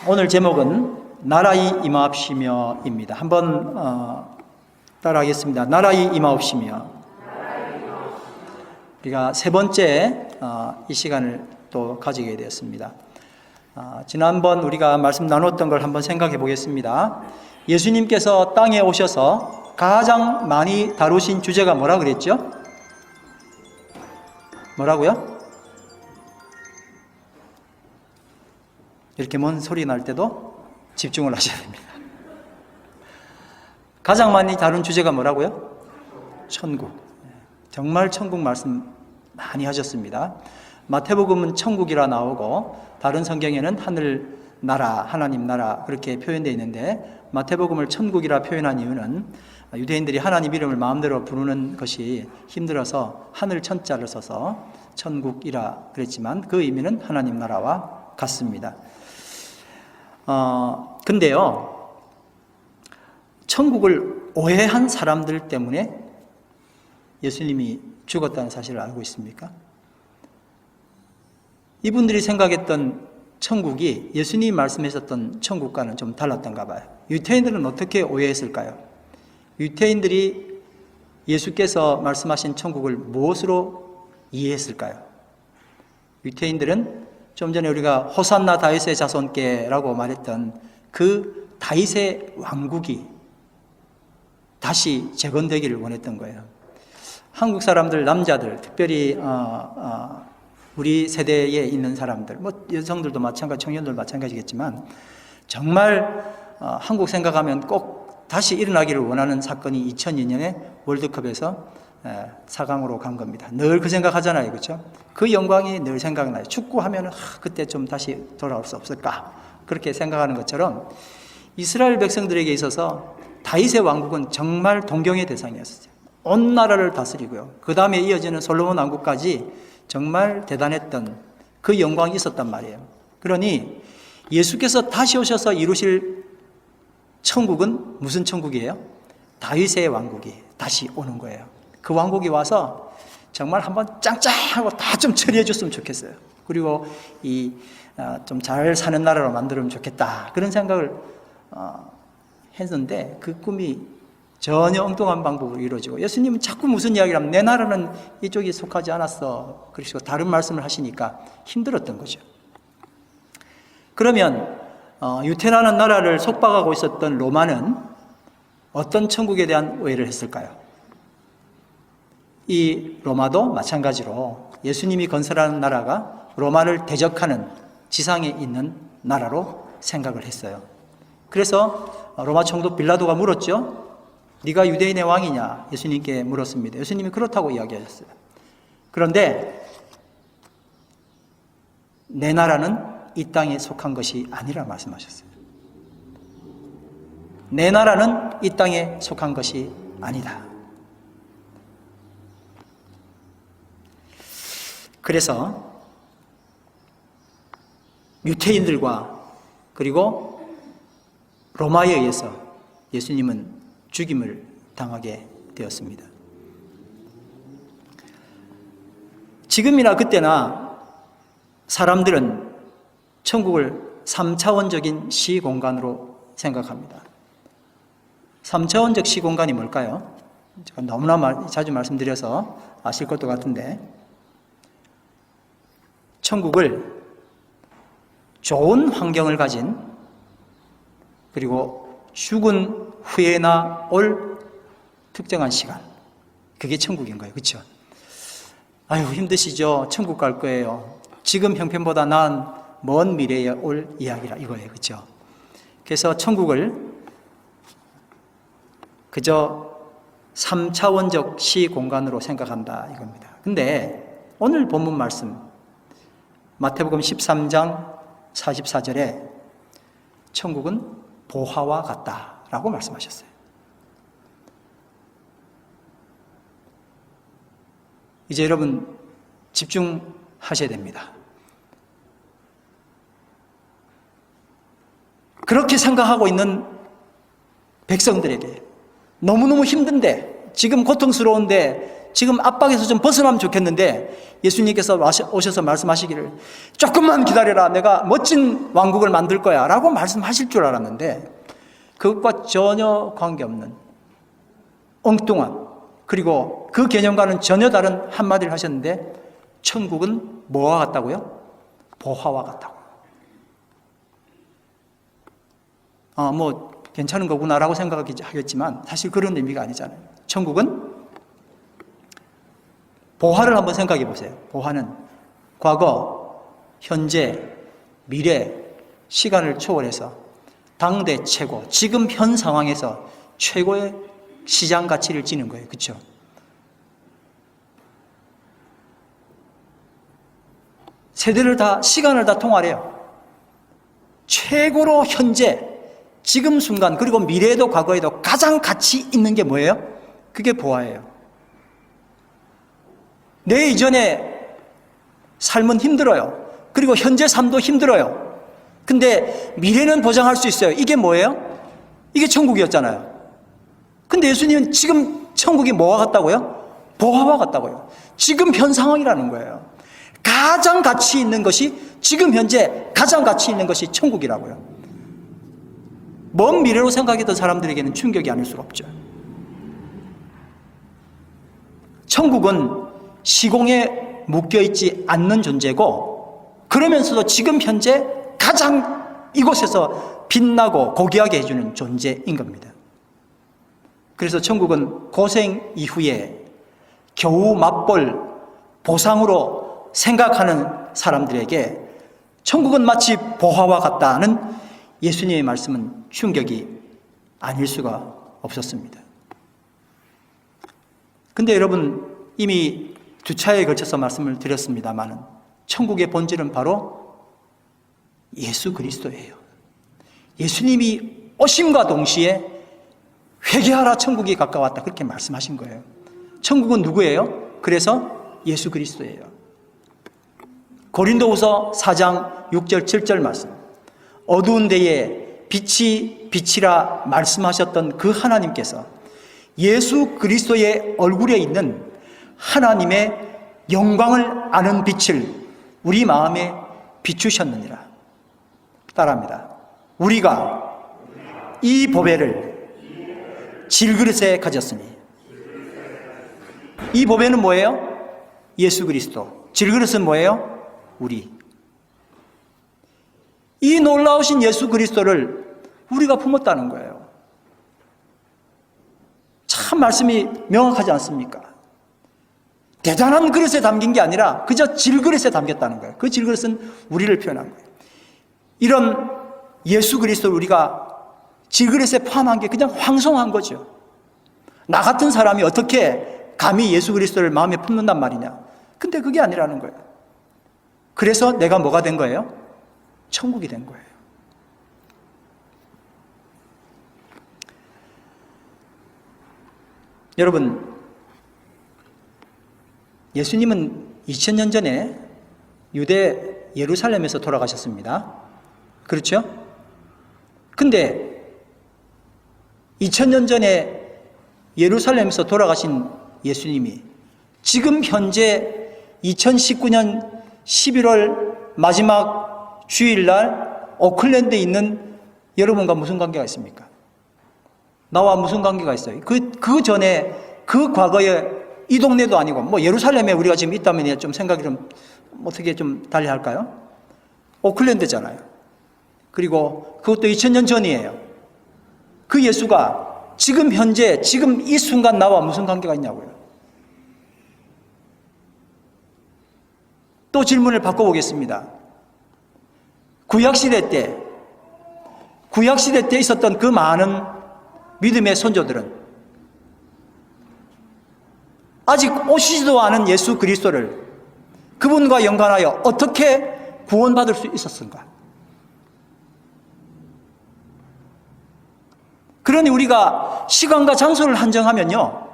오늘 제목은 나라의 임하옵시며입니다. 한번 따라하겠습니다. 나라의 임하옵시며. 우리가 세 번째 이 시간을 또 가지게 되었습니다. 지난번 우리가 말씀 나눴던 걸 한번 생각해 보겠습니다. 예수님께서 땅에 오셔서 가장 많이 다루신 주제가 뭐라 그랬죠? 뭐라고요? 이렇게 먼 소리 날 때도 집중을 하셔야 됩니다. 가장 많이 다룬 주제가 뭐라고요? 천국. 정말 천국 말씀 많이 하셨습니다. 마태복음은 천국이라 나오고 다른 성경에는 하늘 나라, 하나님 나라 그렇게 표현되어 있는데 마태복음을 천국이라 표현한 이유는 유대인들이 하나님 이름을 마음대로 부르는 것이 힘들어서 하늘 천자를 써서 천국이라 그랬지만 그 의미는 하나님 나라와 같습니다. 근데요, 천국을 오해한 사람들 때문에 예수님이 죽었다는 사실을 알고 있습니까? 이분들이 생각했던 천국이 예수님이 말씀하셨던 천국과는 좀 달랐던가 봐요. 유태인들은 어떻게 오해했을까요? 유태인들이 예수께서 말씀하신 천국을 무엇으로 이해했을까요? 유태인들은 좀 전에 우리가 호산나 다윗의 자손께라고 말했던 그 다윗의 왕국이 다시 재건되기를 원했던 거예요. 한국 사람들, 남자들, 특별히 우리 세대에 있는 사람들, 뭐 여성들도 마찬가지, 청년들 마찬가지겠지만 정말 한국 생각하면 꼭 다시 일어나기를 원하는 사건이 2002년에 월드컵에서 4강으로 간 겁니다. 늘 그 생각하잖아요, 그렇죠? 그 영광이 늘 생각나요. 축구하면 그때 좀 다시 돌아올 수 없을까? 그렇게 생각하는 것처럼 이스라엘 백성들에게 있어서 다윗의 왕국은 정말 동경의 대상이었어요. 온 나라를 다스리고요. 그 다음에 이어지는 솔로몬 왕국까지 정말 대단했던 그 영광이 있었단 말이에요. 그러니 예수께서 다시 오셔서 이루실 천국은 무슨 천국이에요? 다윗의 왕국이 다시 오는 거예요. 그 왕국이 와서 정말 한번 짱짱하고 다 좀 처리해 줬으면 좋겠어요. 그리고 좀 잘 사는 나라로 만들면 좋겠다. 그런 생각을 했는데 그 꿈이 전혀 엉뚱한 방법으로 이루어지고 예수님은 자꾸 무슨 이야기를 하면 내 나라는 이쪽에 속하지 않았어. 그리고 다른 말씀을 하시니까 힘들었던 거죠. 그러면 유태라는 나라를 속박하고 있었던 로마는 어떤 천국에 대한 오해를 했을까요? 이 로마도 마찬가지로 예수님이 건설하는 나라가 로마를 대적하는 지상에 있는 나라로 생각을 했어요. 그래서 로마 총독 빌라도가 물었죠. 네가 유대인의 왕이냐? 예수님께 물었습니다. 예수님이 그렇다고 이야기하셨어요. 그런데 내 나라는 이 땅에 속한 것이 아니라 말씀하셨어요. 내 나라는 이 땅에 속한 것이 아니다. 그래서 유태인들과 그리고 로마에 의해서 예수님은 죽임을 당하게 되었습니다. 지금이나 그때나 사람들은 천국을 3차원적인 시공간으로 생각합니다. 3차원적 시공간이 뭘까요? 제가 너무나 자주 말씀드려서 아실 것도 같은데 천국을 좋은 환경을 가진 그리고 죽은 후에나 올 특정한 시간, 그게 천국인 거예요. 그렇죠? 아유 힘드시죠? 천국 갈 거예요. 지금 형편보다 나은 먼 미래에 올 이야기라 이거예요. 그렇죠? 그래서 천국을 그저 3차원적 시공간으로 생각한다 이겁니다. 근데 오늘 본문 말씀 마태복음 13장 44절에 천국은 보화와 같다라고 말씀하셨어요. 이제 여러분 집중하셔야 됩니다. 그렇게 생각하고 있는 백성들에게 너무너무 힘든데 지금 고통스러운데 지금 압박에서 좀 벗어나면 좋겠는데 예수님께서 오셔서 말씀하시기를 조금만 기다려라, 내가 멋진 왕국을 만들 거야 라고 말씀하실 줄 알았는데 그것과 전혀 관계없는 엉뚱한, 그리고 그 개념과는 전혀 다른 한마디를 하셨는데 천국은 뭐와 같다고요? 보화와 같다고. 뭐 괜찮은 거구나라고 생각하겠지만 사실 그런 의미가 아니잖아요. 천국은 보화를 한번 생각해 보세요. 보화는 과거, 현재, 미래, 시간을 초월해서 당대 최고, 지금 현 상황에서 최고의 시장 가치를 지는 거예요. 그렇죠? 세대를 다, 시간을 다 통할해요. 최고로 현재, 지금 순간, 그리고 미래에도 과거에도 가장 가치 있는 게 뭐예요? 그게 보화예요. 내 이전에 삶은 힘들어요. 그리고 현재 삶도 힘들어요. 근데 미래는 보장할 수 있어요. 이게 뭐예요? 이게 천국이었잖아요. 근데 예수님은 지금 천국이 뭐와 같다고요? 보화와 같다고요. 지금 현 상황이라는 거예요. 가장 가치 있는 것이, 지금 현재 가장 가치 있는 것이 천국이라고요. 먼 미래로 생각했던 사람들에게는 충격이 아닐 수가 없죠. 천국은 시공에 묶여있지 않는 존재고, 그러면서도 지금 현재 가장 이곳에서 빛나고 고귀하게 해주는 존재인 겁니다. 그래서 천국은 고생 이후에 겨우 맛볼 보상으로 생각하는 사람들에게 천국은 마치 보화와 같다는 예수님의 말씀은 충격이 아닐 수가 없었습니다. 근데 여러분, 이미 두 차례에 걸쳐서 말씀을 드렸습니다만 천국의 본질은 바로 예수 그리스도예요. 예수님이 오심과 동시에 회개하라, 천국이 가까웠다, 그렇게 말씀하신 거예요. 천국은 누구예요? 그래서 예수 그리스도예요. 고린도후서 4장 6절 7절 말씀, 어두운 데에 빛이 빛이라 말씀하셨던 그 하나님께서 예수 그리스도의 얼굴에 있는 하나님의 영광을 아는 빛을 우리 마음에 비추셨느니라. 따라합니다. 우리가 이 보배를 질그릇에 가졌으니. 이 보배는 뭐예요? 예수 그리스도. 질그릇은 뭐예요? 우리. 이 놀라우신 예수 그리스도를 우리가 품었다는 거예요. 참 말씀이 명확하지 않습니까? 대단한 그릇에 담긴 게 아니라 그저 질그릇에 담겼다는 거예요. 그 질그릇은 우리를 표현한 거예요. 이런 예수 그리스도를 우리가 질그릇에 포함한 게 그냥 황송한 거죠. 나 같은 사람이 어떻게 감히 예수 그리스도를 마음에 품는단 말이냐. 근데 그게 아니라는 거예요. 그래서 내가 뭐가 된 거예요? 천국이 된 거예요. 여러분, 예수님은 2000년 전에 유대 예루살렘에서 돌아가셨습니다. 그렇죠? 근데 2000년 전에 예루살렘에서 돌아가신 예수님이 지금 현재 2019년 11월 마지막 주일날 오클랜드에 있는 여러분과 무슨 관계가 있습니까? 나와 무슨 관계가 있어요? 그 전에, 그 과거에 이 동네도 아니고, 뭐 예루살렘에 우리가 지금 있다면 좀 생각이 좀 어떻게 좀 달리 할까요? 오클랜드잖아요. 그리고 그것도 2000년 전이에요. 그 예수가 지금 현재, 지금 이 순간 나와 무슨 관계가 있냐고요. 또 질문을 바꿔보겠습니다. 구약시대 때 있었던 그 많은 믿음의 선조들은 아직 오시지도 않은 예수 그리스도를 그분과 연관하여 어떻게 구원받을 수 있었는가? 그러니 우리가 시간과 장소를 한정하면요,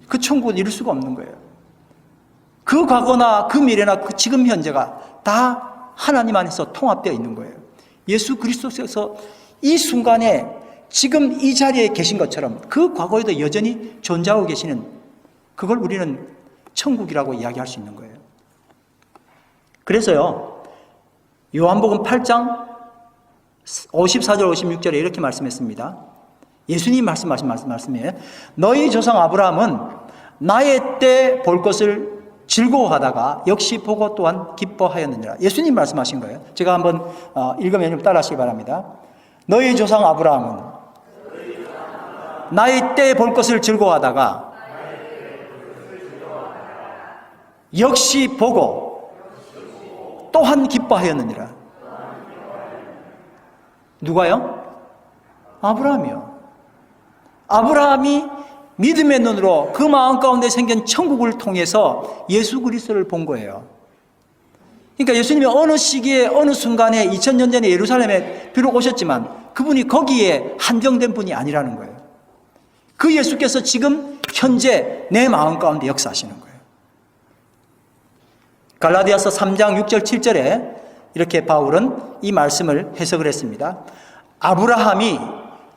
그 천국을 이룰 수가 없는 거예요. 그 과거나 그 미래나 그 지금 현재가 다 하나님 안에서 통합되어 있는 거예요. 예수 그리스도에서 이 순간에 지금 이 자리에 계신 것처럼 그 과거에도 여전히 존재하고 계시는, 그걸 우리는 천국이라고 이야기할 수 있는 거예요. 그래서요, 요한복음 8장 54절 56절에 이렇게 말씀했습니다. 예수님 말씀하신 말씀이에요. 너희 조상 아브라함은 나의 때 볼 것을 즐거워하다가 역시 보고 또한 기뻐하였느니라. 예수님 말씀하신 거예요. 제가 한번 읽으면 좀 따라하시기 바랍니다. 너희 조상 아브라함은 나의 때 볼 것을 즐거워하다가 역시 보고 또한 기뻐하였느니라. 누가요? 아브라함이요. 아브라함이 믿음의 눈으로 그 마음 가운데 생긴 천국을 통해서 예수 그리스도를 본 거예요. 그러니까 예수님이 어느 시기에 어느 순간에 2000년 전에 예루살렘에 비록 오셨지만 그분이 거기에 한정된 분이 아니라는 거예요. 그 예수께서 지금 현재 내 마음 가운데 역사하시는 거예요. 갈라디아서 3장 6절 7절에 이렇게 바울은 이 말씀을 해석을 했습니다. 아브라함이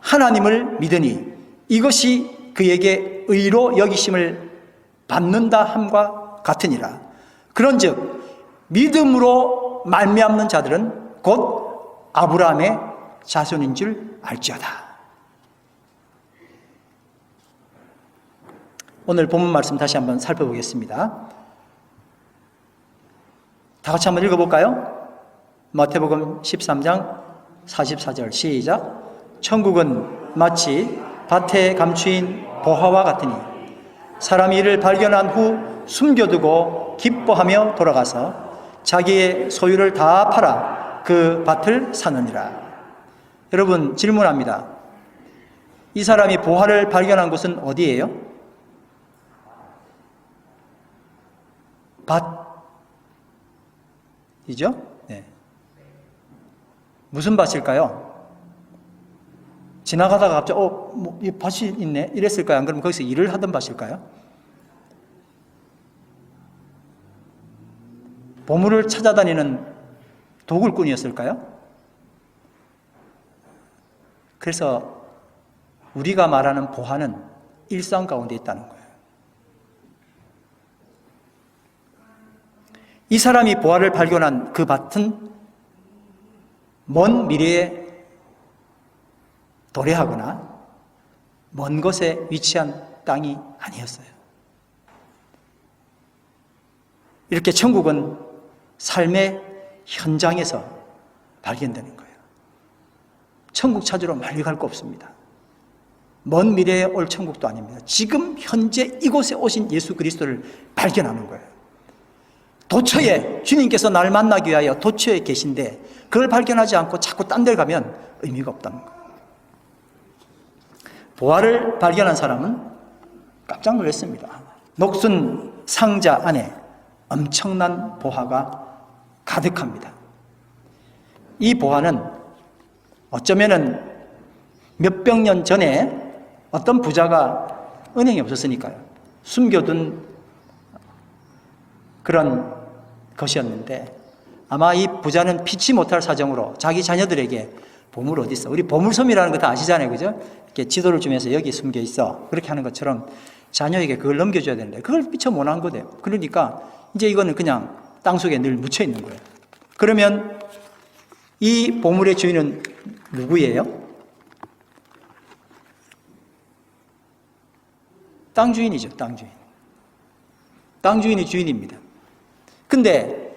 하나님을 믿으니 이것이 그에게 의로 여기심을 받는다 함과 같으니라. 그런즉 믿음으로 말미암는 자들은 곧 아브라함의 자손인 줄 알지어다. 오늘 본문 말씀 다시 한번 살펴보겠습니다. 다 같이 한번 읽어볼까요? 마태복음 13장 44절 시작. 천국은 마치 밭에 감추인 보화와 같으니 사람이 이를 발견한 후 숨겨두고 기뻐하며 돌아가서 자기의 소유를 다 팔아 그 밭을 사느니라. 여러분 질문합니다. 이 사람이 보화를 발견한 곳은 어디예요? 밭이죠? 네. 무슨 밭일까요? 지나가다가 갑자기 이 밭이 있네 이랬을까요? 안 그러면 거기서 일을 하던 밭일까요? 보물을 찾아다니는 도굴꾼이었을까요? 그래서 우리가 말하는 보화는 일상 가운데 있다는 거예요. 이 사람이 보화를 발견한 그 밭은 먼 미래에 도래하거나 먼 곳에 위치한 땅이 아니었어요. 이렇게 천국은 삶의 현장에서 발견되는 거예요. 천국 찾으러 멀리 갈 거 없습니다. 먼 미래에 올 천국도 아닙니다. 지금 현재 이곳에 오신 예수 그리스도를 발견하는 거예요. 도처에 주님께서 날 만나기 위하여 도처에 계신데 그걸 발견하지 않고 자꾸 딴 데 가면 의미가 없다는 거예요. 보화를 발견한 사람은 깜짝 놀랐습니다. 녹슨 상자 안에 엄청난 보화가 가득합니다. 이 보화는 어쩌면은 몇백 년 전에 어떤 부자가 은행이 없었으니까요. 숨겨둔 그런 것이었는데 아마 이 부자는 피치 못할 사정으로 자기 자녀들에게 보물 어디 있어? 우리 보물섬이라는 거 다 아시잖아요. 그죠? 이렇게 지도를 주면서 여기 숨겨 있어. 그렇게 하는 것처럼 자녀에게 그걸 넘겨줘야 되는데 그걸 미처 못한 거예요. 그러니까 이제 이거는 그냥 땅속에 늘 묻혀 있는 거예요. 그러면 이 보물의 주인은 누구예요? 땅 주인이죠. 땅 주인. 땅 주인이 주인입니다. 근데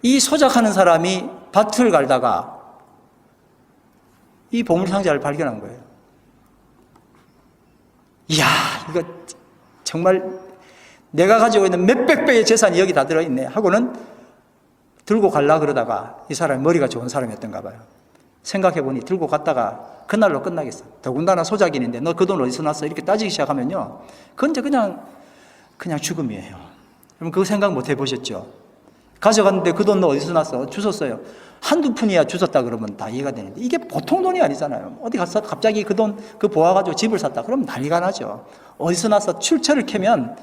이 소작하는 사람이 밭을 갈다가 이 보물상자를 발견한 거예요. 이야, 이거 정말 내가 가지고 있는 몇백 배의 재산이 여기 다 들어있네 하고는 들고 갈라 그러다가 이 사람이 머리가 좋은 사람이었던가 봐요. 생각해보니 들고 갔다가 그날로 끝나겠어. 더군다나 소작인인데 너 그 돈 어디서 났어? 이렇게 따지기 시작하면요. 그건 이제 그냥 죽음이에요. 그럼 그거 생각 못 해보셨죠? 가져갔는데 그 돈 너 어디서 났어? 주웠어요. 한두 푼이야 주웠다 그러면 다 이해가 되는데 이게 보통 돈이 아니잖아요. 어디 가서 갑자기 그 돈, 그 보아 가지고 집을 샀다. 그러면 난리가 나죠. 어디서 났어? 출처를 캐면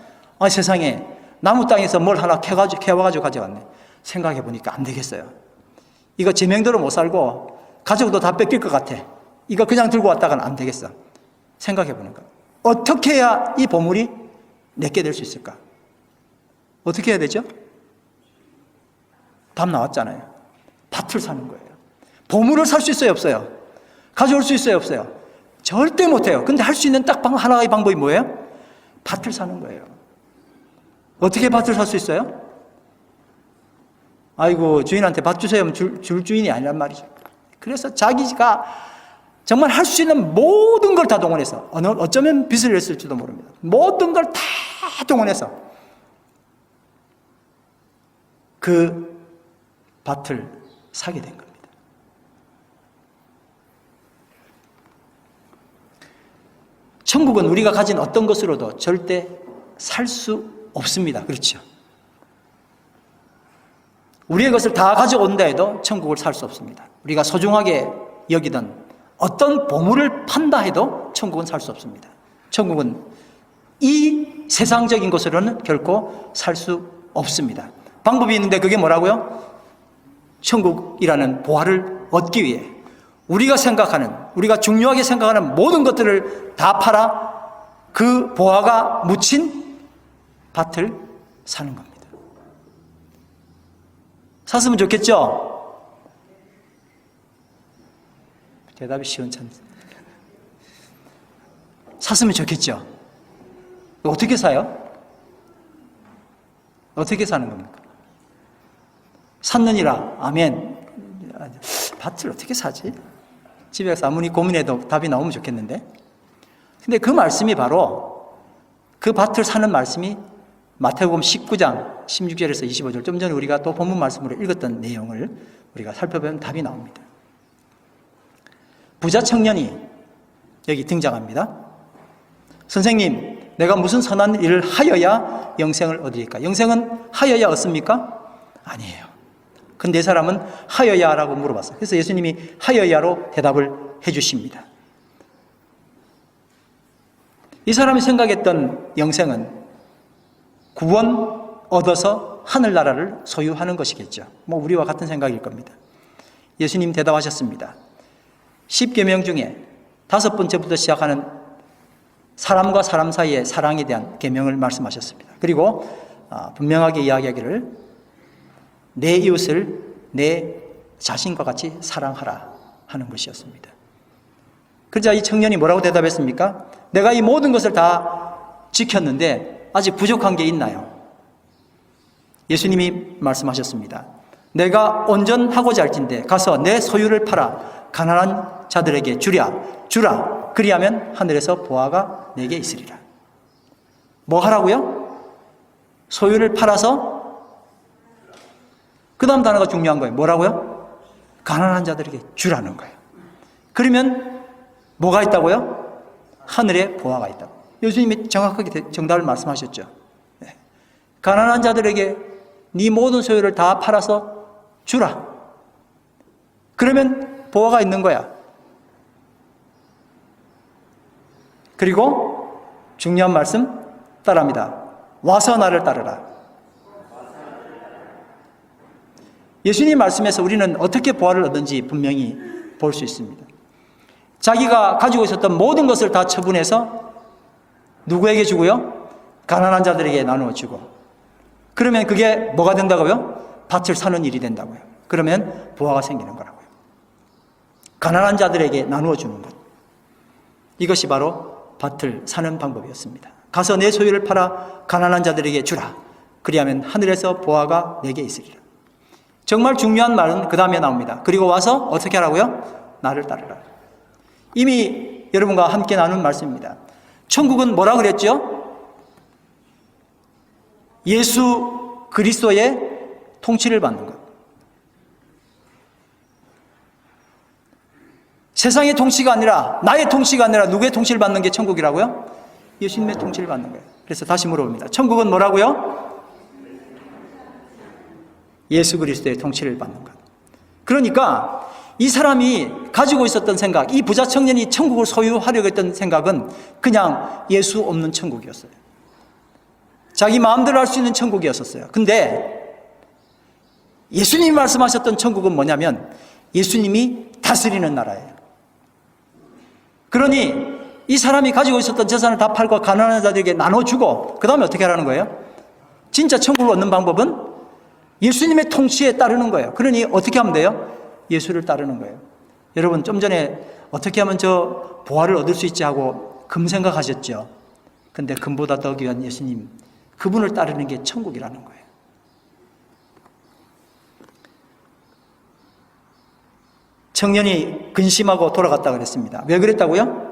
세상에 나무 땅에서 뭘 하나 캐와가지고 가져갔네. 생각해보니까 안 되겠어요. 이거 제명대로 못 살고 가족도 다 뺏길 것 같아. 이거 그냥 들고 왔다가는 안 되겠어. 생각해 보는 거야. 어떻게 해야 이 보물이 내게 될 수 있을까? 어떻게 해야 되죠? 답 나왔잖아요. 밭을 사는 거예요. 보물을 살 수 있어요, 없어요? 가져올 수 있어요, 없어요? 절대 못해요. 근데 할 수 있는 딱 하나의 방법이 뭐예요? 밭을 사는 거예요. 어떻게 밭을 살 수 있어요? 아이고, 주인한테 밭 주세요 하면 줄 주인이 아니란 말이죠. 그래서 자기가 정말 할 수 있는 모든 걸 다 동원해서, 어쩌면 빚을 냈을지도 모릅니다. 모든 걸 다 동원해서 그 밭을 사게 된 겁니다. 천국은 우리가 가진 어떤 것으로도 절대 살 수 없습니다. 그렇죠? 우리의 것을 다 가져온다 해도 천국을 살 수 없습니다. 우리가 소중하게 여기던 어떤 보물을 판다 해도 천국은 살 수 없습니다. 천국은 이 세상적인 것으로는 결코 살 수 없습니다. 방법이 있는데 그게 뭐라고요? 천국이라는 보화를 얻기 위해 우리가 중요하게 생각하는 모든 것들을 다 팔아 그 보화가 묻힌 밭을 사는 겁니다. 샀으면 좋겠죠? 대답이 시원찮네. 샀으면 좋겠죠? 어떻게 사요? 어떻게 사는 겁니까? 샀느니라. 아멘. 밭을 어떻게 사지? 집에 가서 아무리 고민해도 답이 나오면 좋겠는데. 근데 그 말씀이 바로 그 밭을 사는 말씀이 마태복음 19장 16절에서 25절, 좀 전에 우리가 또 본문 말씀으로 읽었던 내용을 우리가 살펴보면 답이 나옵니다. 부자 청년이 여기 등장합니다. 선생님, 내가 무슨 선한 일을 하여야 영생을 얻으리까? 영생은 하여야 얻습니까? 아니에요. 근데 이 사람은 하여야라고 물어봤어요. 그래서 예수님이 하여야로 대답을 해주십니다. 이 사람이 생각했던 영생은 구원 얻어서 하늘나라를 소유하는 것이겠죠. 우리와 같은 생각일 겁니다. 예수님 대답하셨습니다. 10계명 중에 5번째부터 시작하는 사람과 사람 사이의 사랑에 대한 계명을 말씀하셨습니다. 그리고 분명하게 이야기하기를 내 이웃을 내 자신과 같이 사랑하라 하는 것이었습니다. 그러자 이 청년이 뭐라고 대답했습니까? 내가 이 모든 것을 다 지켰는데 아직 부족한 게 있나요? 예수님이 말씀하셨습니다. 내가 온전하고자 할진대 가서 내 소유를 팔아 가난한 자들에게 주라. 그리하면 하늘에서 보화가 내게 있으리라. 뭐 하라고요? 소유를 팔아서, 그 다음 단어가 중요한 거예요. 뭐라고요? 가난한 자들에게 주라는 거예요. 그러면 뭐가 있다고요? 하늘에 보화가 있다고. 예수님이 정확하게 정답을 말씀하셨죠. 네. 가난한 자들에게 네 모든 소유를 다 팔아서 주라. 그러면 보화가 있는 거야. 그리고 중요한 말씀 따라합니다. 와서 나를 따르라. 예수님 말씀에서 우리는 어떻게 보화를 얻은지 분명히 볼 수 있습니다. 자기가 가지고 있었던 모든 것을 다 처분해서 누구에게 주고요? 가난한 자들에게 나누어 주고. 그러면 그게 뭐가 된다고요? 밭을 사는 일이 된다고요. 그러면 보화가 생기는 거라고요. 가난한 자들에게 나누어 주는 것. 이것이 바로 밭을 사는 방법이었습니다. 가서 내 소유를 팔아 가난한 자들에게 주라. 그리하면 하늘에서 보화가 내게 있으리라. 정말 중요한 말은 그 다음에 나옵니다. 그리고 와서 어떻게 하라고요? 나를 따르라. 이미 여러분과 함께 나눈 말씀입니다. 천국은 뭐라 그랬죠? 예수 그리스도의 통치를 받는 것. 세상의 통치가 아니라, 나의 통치가 아니라 누구의 통치를 받는 게 천국이라고요? 예수님의 통치를 받는 거예요. 그래서 다시 물어봅니다. 천국은 뭐라고요? 예수 그리스도의 통치를 받는 것. 그러니까 이 사람이 가지고 있었던 생각, 이 부자 청년이 천국을 소유하려고 했던 생각은 그냥 예수 없는 천국이었어요. 자기 마음대로 할 수 있는 천국이었었어요. 근데 예수님이 말씀하셨던 천국은 뭐냐면 예수님이 다스리는 나라예요. 그러니 이 사람이 가지고 있었던 재산을 다 팔고 가난한 자들에게 나눠주고 그 다음에 어떻게 하라는 거예요? 진짜 천국을 얻는 방법은 예수님의 통치에 따르는 거예요. 그러니 어떻게 하면 돼요? 예수를 따르는 거예요. 여러분 좀 전에 어떻게 하면 저 보화를 얻을 수 있지 하고 금 생각하셨죠? 근데 금보다 더 귀한 예수님, 그분을 따르는 게 천국이라는 거예요. 청년이 근심하고 돌아갔다 그랬습니다. 왜 그랬다고요?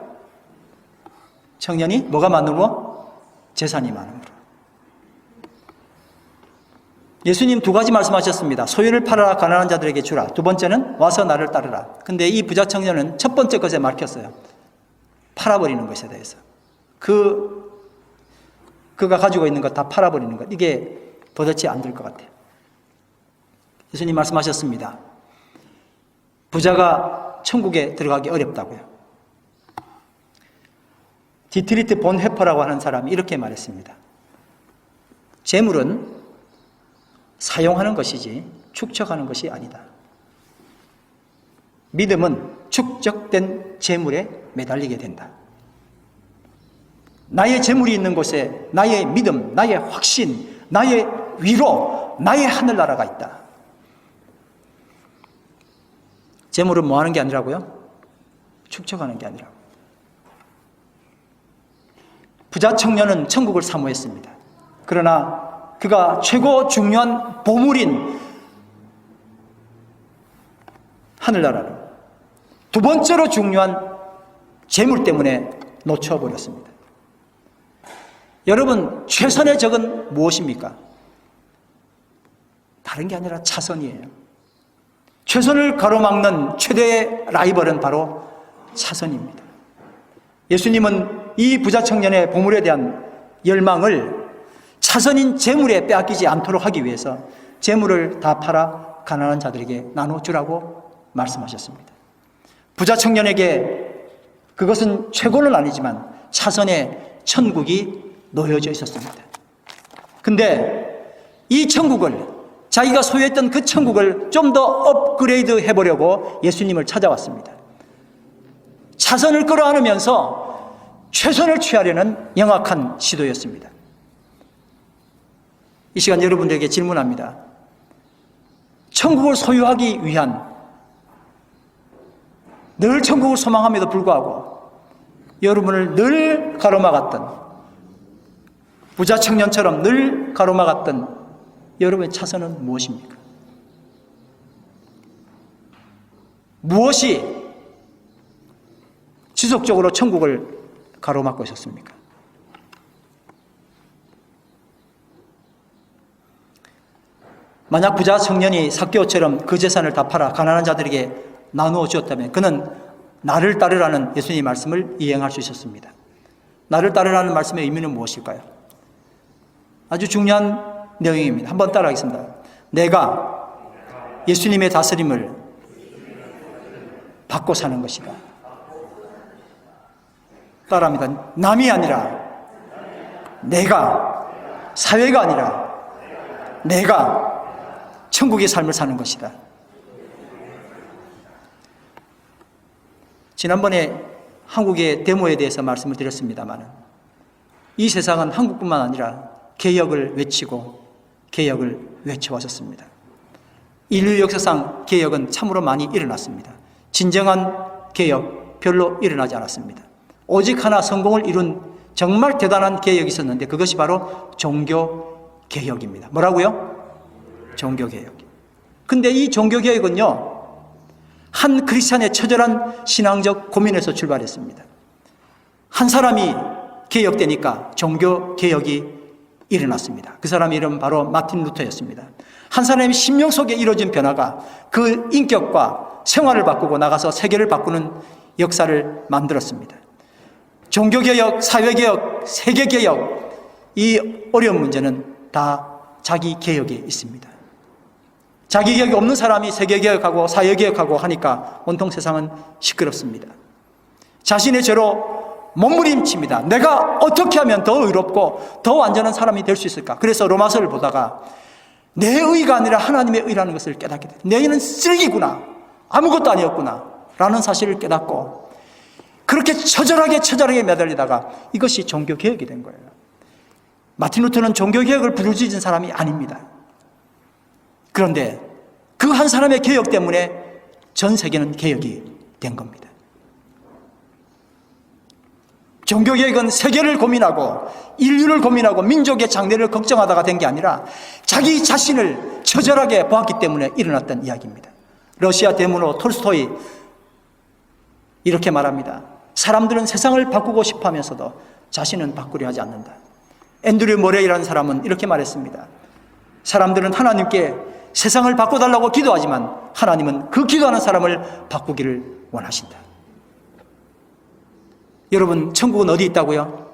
청년이 뭐가 많음으로? 재산이 많음으로. 예수님 두 가지 말씀하셨습니다. 소유를 팔아라, 가난한 자들에게 주라. 두 번째는 와서 나를 따르라. 근데 이 부자 청년은 첫 번째 것에 막혔어요. 팔아버리는 것에 대해서. 그가 가지고 있는 것 다 팔아버리는 것. 이게 도대체 안 될 것 같아요. 예수님 말씀하셨습니다. 부자가 천국에 들어가기 어렵다고요. 디트리트 본 헤퍼라고 하는 사람이 이렇게 말했습니다. 재물은 사용하는 것이지 축적하는 것이 아니다. 믿음은 축적된 재물에 매달리게 된다. 나의 재물이 있는 곳에 나의 믿음, 나의 확신, 나의 위로, 나의 하늘나라가 있다. 재물은 뭐 하는 게 아니라고요? 축적하는 게 아니라고. 부자 청년은 천국을 사모했습니다. 그러나 그가 최고 중요한 보물인 하늘나라를 두 번째로 중요한 재물 때문에 놓쳐버렸습니다. 여러분, 최선의 적은 무엇입니까? 다른 게 아니라 차선이에요. 최선을 가로막는 최대의 라이벌은 바로 차선입니다. 예수님은 이 부자 청년의 보물에 대한 열망을 차선인 재물에 빼앗기지 않도록 하기 위해서 재물을 다 팔아 가난한 자들에게 나눠주라고 말씀하셨습니다. 부자 청년에게 그것은 최고는 아니지만 차선의 천국이 놓여져 있었습니다. 근데 이 천국을, 자기가 소유했던 그 천국을 좀 더 업그레이드 해보려고 예수님을 찾아왔습니다. 차선을 끌어안으면서 최선을 취하려는 영악한 시도였습니다. 이 시간 여러분들에게 질문합니다. 천국을 소유하기 위한, 늘 천국을 소망함에도 불구하고 여러분을 늘 가로막았던, 부자 청년처럼 늘 가로막았던 여러분의 차선은 무엇입니까? 무엇이 지속적으로 천국을 가로막고 있었습니까? 만약 부자 청년이 삭개오처럼 그 재산을 다 팔아 가난한 자들에게 나누어 주었다면 그는 나를 따르라는 예수님의 말씀을 이행할 수 있었습니다. 나를 따르라는 말씀의 의미는 무엇일까요? 아주 중요한 내용입니다. 한번 따라하겠습니다. 내가 예수님의 다스림을 받고 사는 것이다. 따라합니다. 남이 아니라 내가, 사회가 아니라 내가 천국의 삶을 사는 것이다. 지난번에 한국의 데모에 대해서 말씀을 드렸습니다만 이 세상은 한국뿐만 아니라 개혁을 외치고 개혁을 외쳐왔었습니다. 인류 역사상 개혁은 참으로 많이 일어났습니다. 진정한 개혁 별로 일어나지 않았습니다. 오직 하나 성공을 이룬 정말 대단한 개혁이 있었는데 그것이 바로 종교개혁입니다. 뭐라고요? 종교개혁. 근데 이 종교개혁은요, 한 크리스찬의 처절한 신앙적 고민에서 출발했습니다. 한 사람이 개혁되니까 종교개혁이 일어났습니다. 그 사람 이름 바로 마틴 루터였습니다. 한 사람의 심령 속에 이루어진 변화가 그 인격과 생활을 바꾸고 나가서 세계를 바꾸는 역사를 만들었습니다. 종교개혁, 사회개혁, 세계개혁, 이 어려운 문제는 다 자기 개혁에 있습니다. 자기 개혁이 없는 사람이 세계개혁하고 사회개혁하고 하니까 온통 세상은 시끄럽습니다. 자신의 죄로 몸부림칩니다. 내가 어떻게 하면 더 의롭고 더 완전한 사람이 될 수 있을까? 그래서 로마서를 보다가 내 의가 아니라 하나님의 의라는 것을 깨닫게 됩니다. 내 의는 쓰레기구나, 아무것도 아니었구나 라는 사실을 깨닫고 그렇게 처절하게 매달리다가 이것이 종교개혁이 된 거예요. 마틴 루터는 종교개혁을 부르짖은 사람이 아닙니다. 그런데 그 한 사람의 개혁 때문에 전 세계는 개혁이 된 겁니다. 종교개혁은 세계를 고민하고 인류를 고민하고 민족의 장래를 걱정하다가 된 게 아니라 자기 자신을 처절하게 보았기 때문에 일어났던 이야기입니다. 러시아 대문호 톨스토이 이렇게 말합니다. 사람들은 세상을 바꾸고 싶어 하면서도 자신은 바꾸려 하지 않는다. 앤드류 모레이라는 사람은 이렇게 말했습니다. 사람들은 하나님께 세상을 바꿔달라고 기도하지만 하나님은 그 기도하는 사람을 바꾸기를 원하신다. 여러분, 천국은 어디 있다고요?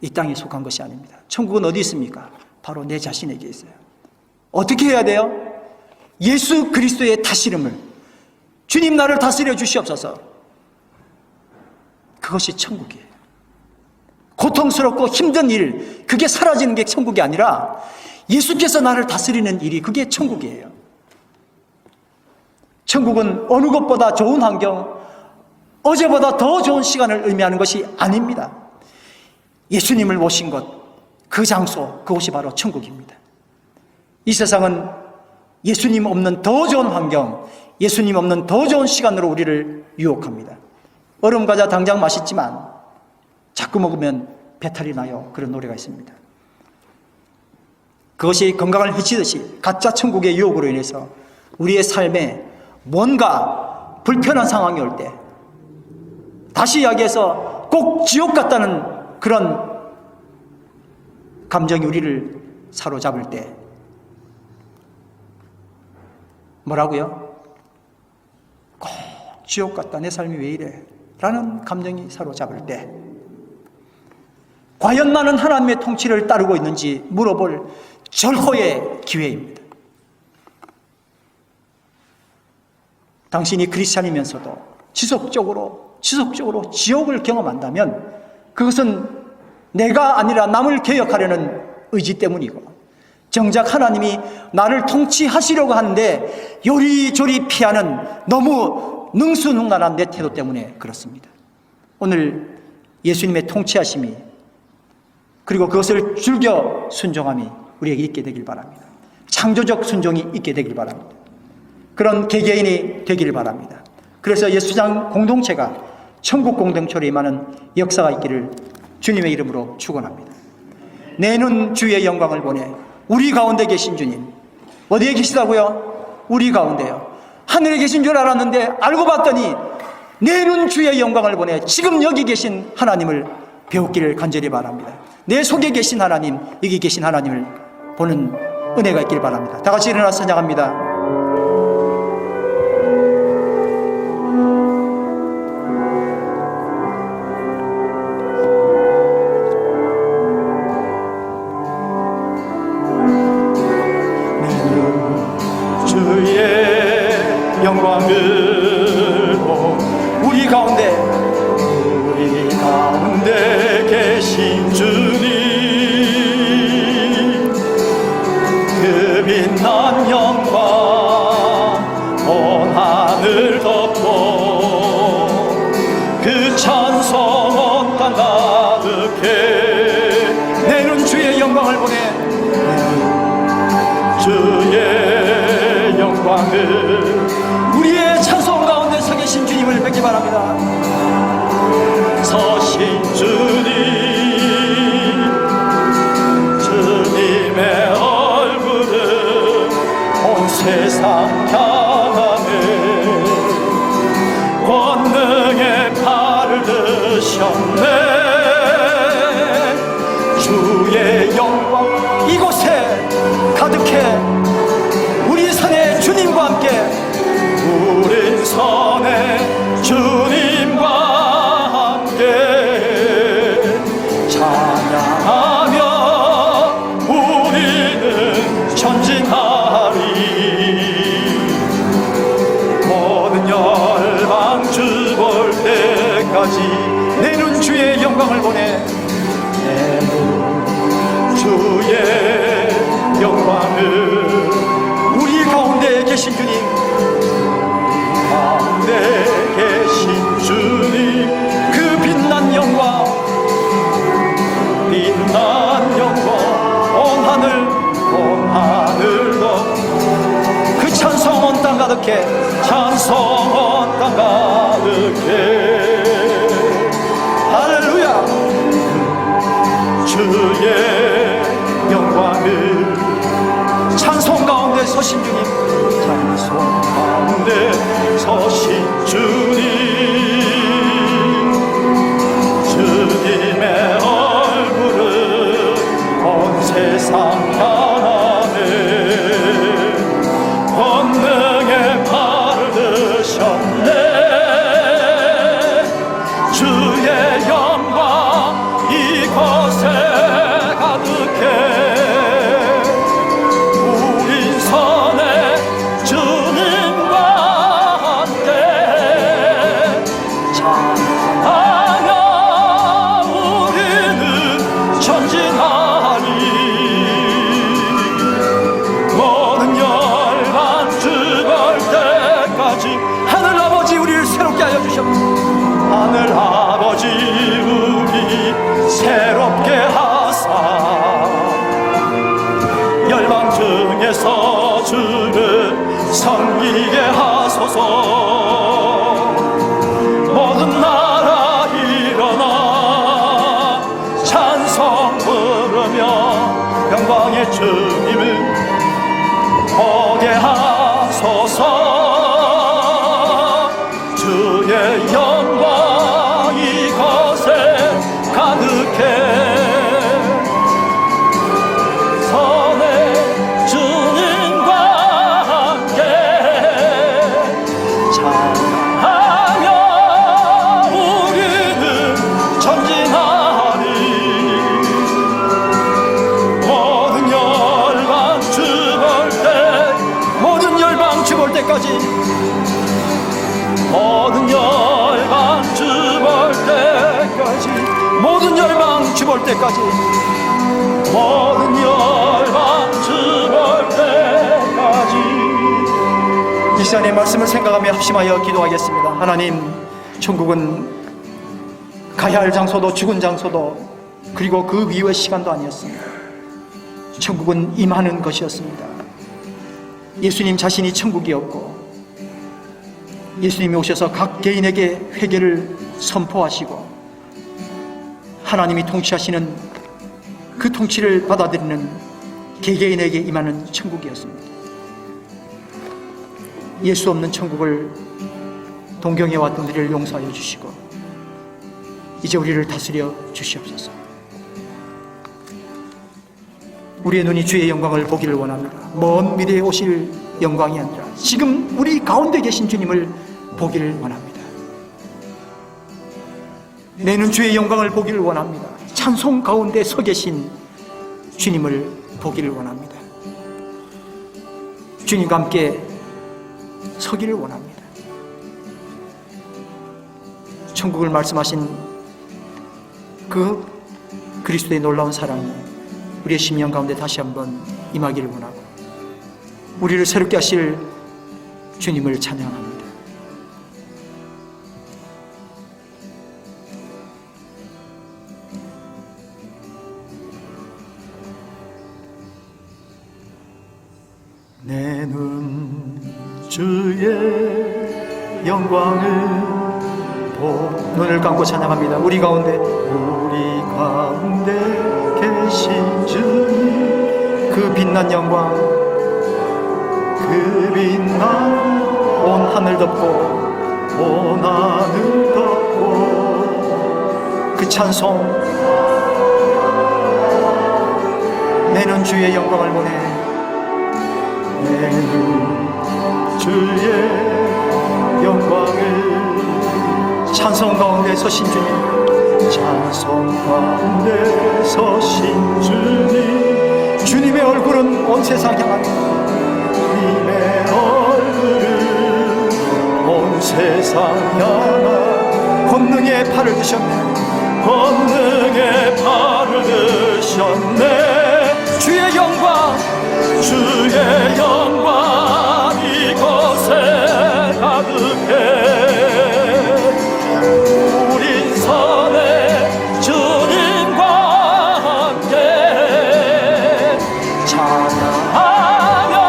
이 땅에 속한 것이 아닙니다. 천국은 어디 있습니까? 바로 내 자신에게 있어요. 어떻게 해야 돼요? 예수 그리스도의 다스림을, 주님 나를 다스려 주시옵소서. 그것이 천국이에요. 고통스럽고 힘든 일, 그게 사라지는 게 천국이 아니라 예수께서 나를 다스리는 일이, 그게 천국이에요. 천국은 어느 것보다 좋은 환경, 어제보다 더 좋은 시간을 의미하는 것이 아닙니다. 예수님을 모신 것, 그 장소, 그곳이 바로 천국입니다. 이 세상은 예수님 없는 더 좋은 환경, 예수님 없는 더 좋은 시간으로 우리를 유혹합니다. 얼음 과자 당장 맛있지만 자꾸 먹으면 배탈이 나요. 그런 노래가 있습니다. 그것이 건강을 해치듯이 가짜 천국의 유혹으로 인해서 우리의 삶에 뭔가 불편한 상황이 올 때, 다시 이야기해서 꼭 지옥 같다는 그런 감정이 우리를 사로잡을 때 뭐라고요? 꼭 지옥 같다, 내 삶이 왜 이래? 라는 감정이 사로잡을 때 과연 나는 하나님의 통치를 따르고 있는지 물어볼 절호의 기회입니다. 당신이 크리스찬이면서도 지속적으로 지옥을 경험한다면 그것은 내가 아니라 남을 개혁하려는 의지 때문이고, 정작 하나님이 나를 통치하시려고 하는데 요리조리 피하는 너무 능수능란한 내 태도 때문에 그렇습니다. 오늘 예수님의 통치하심이, 그리고 그것을 즐겨 순종함이 우리에게 있게 되길 바랍니다. 창조적 순종이 있게 되길 바랍니다. 그런 개개인이 되기를 바랍니다. 그래서 예수장 공동체가 천국 공동체로 임하는 역사가 있기를 주님의 이름으로 축원합니다. 내는 주의 영광을 보내 우리 가운데 계신 주님, 어디에 계시다고요? 우리 가운데요. 하늘에 계신 줄 알았는데 알고 봤더니 내는 주의 영광을 보내 지금 여기 계신 하나님을 배우기를 간절히 바랍니다. 내 속에 계신 하나님, 여기 계신 하나님을 보는 은혜가 있길 바랍니다. 다 같이 일어나서 찬양합니다. 우리의 찬송 가운데 서 계신 주님을 뵙기 바랍니다. 서신 주님, 주님의 얼굴은 온 세상 향하네. 권능의 팔을 드셨네. 주의 영광 이곳에 가득해. 주님과 함께, 우린 선해 주님과 함께 찬양하며 우리는 전진하리. 모든 열방 주 볼 때까지 내 눈 주의 영광을 보내. 내 눈 주의 영광을 우리 가운데 계신 주님, 가운데 계신 주님, 가득해 찬송은 땅 가득해 할렐루야. 주의 영광을 찬송 가운데 서신 주님, 찬송 가운데 서신 주님 주님의 얼굴은 온 세상 향하네 권능의 팔을 드셨네 주의 영광 이곳에 가득해 우린 선해 주님과 함께 찬양하며 우리는 전진하리 모든 열반 죽을 때까지 하늘 아버지 우리를 새롭게 하여 주셨고 하늘 아버지 우리 새롭게 하사 열방 중에서 주를 섬기게 하소서 모든 나라 일어나 찬송 부르며 영광의 주님을 보게 하소서 주의 영광 이곳에 가득해 선해 주님과 함께 찬양하며 우리는 전진하리 모든 열방 죽을 때 모든 열방 죽을 때까지 모든 열방 죽을 때까지 모든 열방 죽을 때까지 모든 열방 죽을 때까지 이 시간의 말씀을 생각하며 합심하여 기도하겠습니다. 하나님, 천국은 가야 할 장소도 죽은 장소도 그리고 그 이후의 시간도 아니었습니다. 천국은 임하는 것이었습니다. 예수님 자신이 천국이었고 예수님이 오셔서 각 개인에게 회개를 선포하시고 하나님이 통치하시는 그 통치를 받아들이는 개개인에게 임하는 천국이었습니다. 예수 없는 천국을 동경해 왔던 우리를 용서하여 주시고 이제 우리를 다스려 주시옵소서. 우리의 눈이 주의 영광을 보기를 원합니다. 먼 미래에 오실 영광이 아니라 지금 우리 가운데 계신 주님을 보기를 원합니다. 내 눈 주의 영광을 보기를 원합니다. 찬송 가운데 서 계신 주님을 보기를 원합니다. 주님과 함께 서기를 원합니다. 천국을 말씀하신 그 그리스도의 놀라운 사랑이 우리의 심령 가운데 다시 한번 임하기를 원하고 우리를 새롭게 하실 주님을 찬양합니다. 내 눈 주의 영광을 눈을 감고 찬양합니다. 우리 가운데 계신 주님 그 빛난 영광, 그 빛난 온 하늘 덮고 온 하늘 덮고 그 찬송, 내는 주의 영광을 보내. 내 눈 주의 영광을 찬송 가운데 서신 주님, 찬송 가운데 서신 주님 주님의 얼굴은 온 세상 향하니 주님의 얼굴을 온 세상 향한 권능의 팔을 드셨네. 권능의 팔을 드셨네 주의 영광, 주의 영광 이곳에 가득해 우린 선해 주님과 함께 찬양하며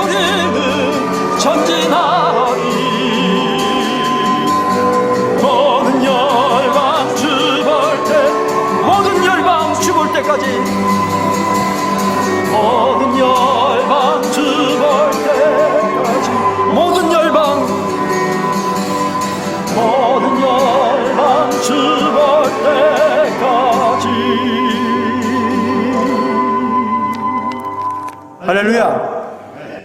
우리는 때까지 모든 열방 죽을 때까지 모든 열방 죽을 때까지 할렐루야.